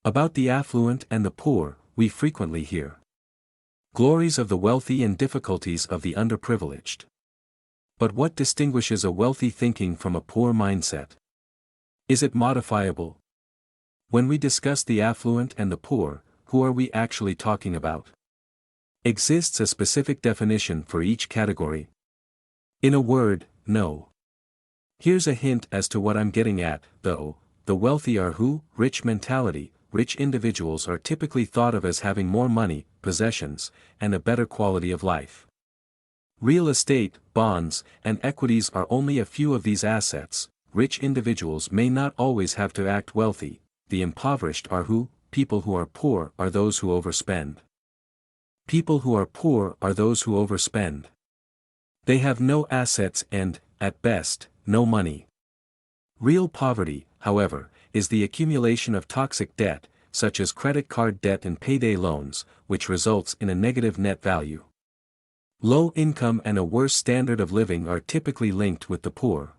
About the affluent and the poor, we frequently hear glories of the wealthy and difficulties of the underprivileged. But what distinguishes a wealthy thinking from a poor mindset? Is it modifiable? When we discuss the affluent and the poor, who are we actually talking about? Exists a specific definition for each category? In a word, no. Here's a hint as to what I'm getting at, though. The wealthy are who? Rich mentality. Rich individuals are typically thought of as having more money, possessions, and a better quality of life. Real estate, bonds, and equities are only a few of these assets. Rich individuals may not always have to act wealthy. The impoverished are who? People who are poor are those who overspend. People who are poor are those who overspend. They have no assets and, at best, no money. Real poverty, however, is the accumulation of toxic debt, such as credit card debt and payday loans, which results in a negative net value. Low income and a worse standard of living are typically linked with the poor.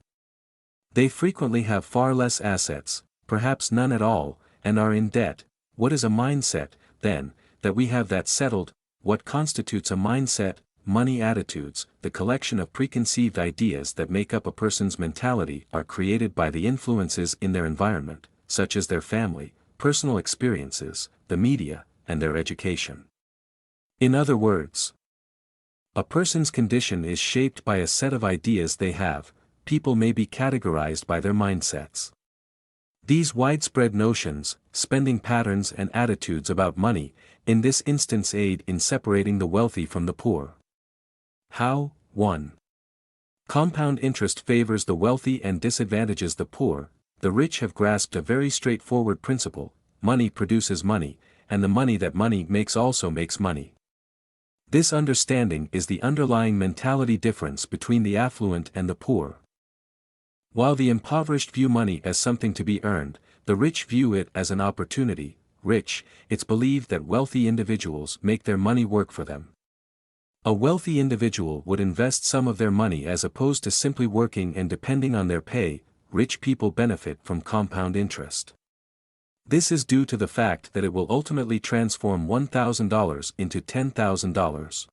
They frequently have far less assets, perhaps none at all, and are in debt. What is a mindset, then, that we have that settled? What constitutes a mindset? Money attitudes, the collection of preconceived ideas that make up a person's mentality, are created by the influences in their environment, such as their family, personal experiences, the media, and their education. In other words, a person's condition is shaped by a set of ideas they have. People may be categorized by their mindsets. These widespread notions, spending patterns and attitudes about money, in this instance aid in separating the wealthy from the poor. How? 1. Compound interest favors the wealthy and disadvantages the poor. The rich have grasped a very straightforward principle: money produces money, and the money that money makes also makes money. This understanding is the underlying mentality difference between the affluent and the poor. While the impoverished view money as something to be earned, the rich view it as an opportunity. Rich, it's believed that wealthy individuals make their money work for them. A wealthy individual would invest some of their money as opposed to simply working and depending on their pay. Rich people benefit from compound interest. This is due to the fact that it will ultimately transform $1,000 into $10,000.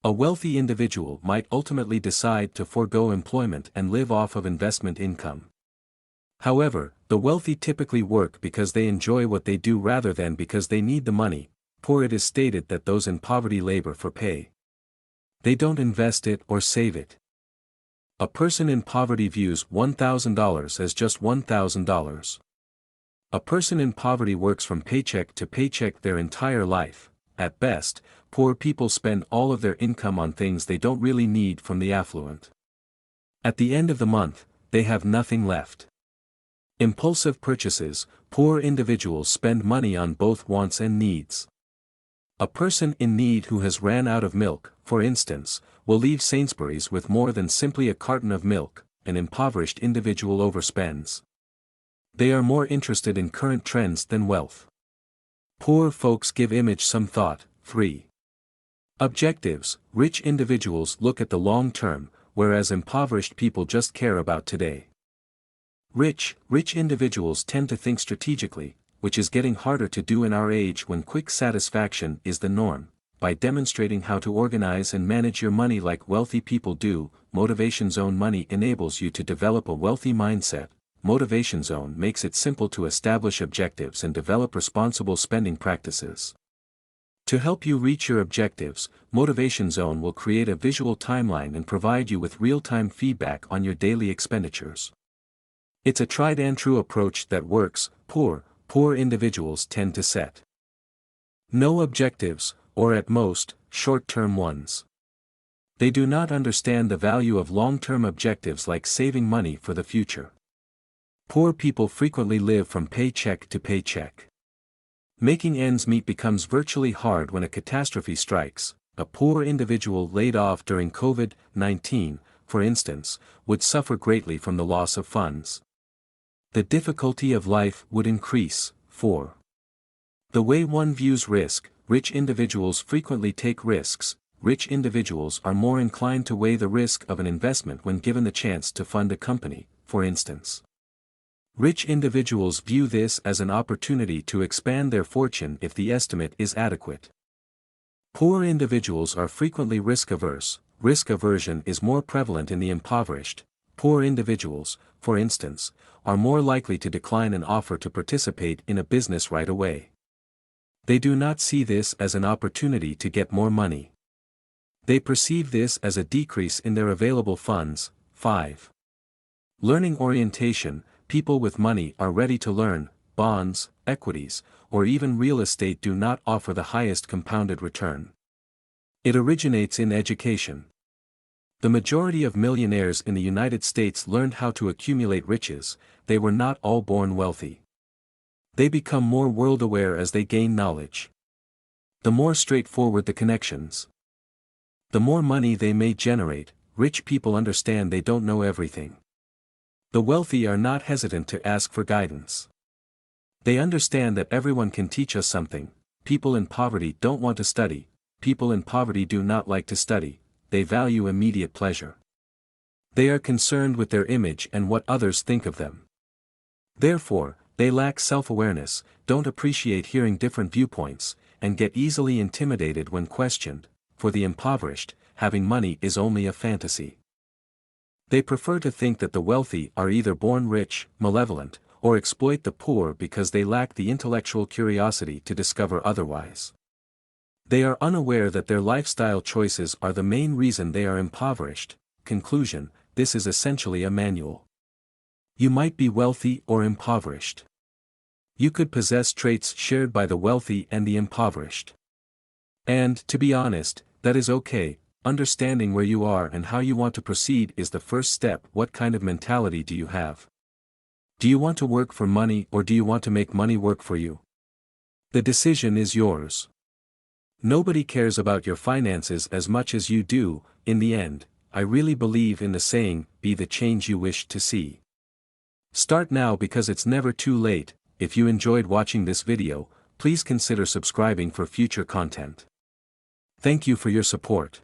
A wealthy individual might ultimately decide to forego employment and live off of investment income. However, the wealthy typically work because they enjoy what they do rather than because they need the money. Poor, it is stated that those in poverty labor for pay. They don't invest it or save it. A person in poverty views $1,000 as just $1,000. A person in poverty works from paycheck to paycheck their entire life. At best, poor people spend all of their income on things they don't really need from the affluent. At the end of the month, they have nothing left. Impulsive purchases: poor individuals spend money on both wants and needs. A person in need who has ran out of milk, for instance, will leave Sainsbury's with more than simply a carton of milk. An impoverished individual overspends. They are more interested in current trends than wealth. Poor folks give image some thought. 3. Objectives: rich individuals look at the long term, whereas impoverished people just care about today. Rich individuals tend to think strategically, which is getting harder to do in our age when quick satisfaction is the norm. By demonstrating how to organize and manage your money like wealthy people do, Motivation Zone Money enables you to develop a wealthy mindset. Motivation Zone makes it simple to establish objectives and develop responsible spending practices. To help you reach your objectives, Motivation Zone will create a visual timeline and provide you with real-time feedback on your daily expenditures. It's a tried-and-true approach that works. Poor individuals tend to set no objectives, or at most, short-term ones. They do not understand the value of long-term objectives like saving money for the future. Poor people frequently live from paycheck to paycheck. Making ends meet becomes virtually hard when a catastrophe strikes. A poor individual laid off during COVID-19, for instance, would suffer greatly from the loss of funds. The difficulty of life would increase. 4. The way one views risk: rich individuals frequently take risks. Rich individuals are more inclined to weigh the risk of an investment when given the chance to fund a company, for instance. Rich individuals view this as an opportunity to expand their fortune if the estimate is adequate. Poor individuals are frequently risk-averse. Risk aversion is more prevalent in the impoverished. Poor individuals, for instance, are more likely to decline an offer to participate in a business right away. They do not see this as an opportunity to get more money. They perceive this as a decrease in their available funds. 5. Learning orientation. People with money are ready to learn. Bonds, equities, or even real estate do not offer the highest compounded return. It originates in education. The majority of millionaires in the United States learned how to accumulate riches. They were not all born wealthy. They become more world-aware as they gain knowledge. The more straightforward the connections, the more money they may generate. Rich people understand they don't know everything. The wealthy are not hesitant to ask for guidance. They understand that everyone can teach us something. People in poverty don't want to study. People in poverty do not like to study. They value immediate pleasure. They are concerned with their image and what others think of them. Therefore, they lack self-awareness, don't appreciate hearing different viewpoints, and get easily intimidated when questioned. For the impoverished, having money is only a fantasy. They prefer to think that the wealthy are either born rich, malevolent, or exploit the poor because they lack the intellectual curiosity to discover otherwise. They are unaware that their lifestyle choices are the main reason they are impoverished. Conclusion: this is essentially a manual. You might be wealthy or impoverished. You could possess traits shared by the wealthy and the impoverished. And, to be honest, that is okay. Understanding where you are and how you want to proceed is the first step. What kind of mentality do you have? Do you want to work for money or do you want to make money work for you? The decision is yours. Nobody cares about your finances as much as you do. In the end, I really believe in the saying, be the change you wish to see. Start now because it's never too late. If you enjoyed watching this video, please consider subscribing for future content. Thank you for your support.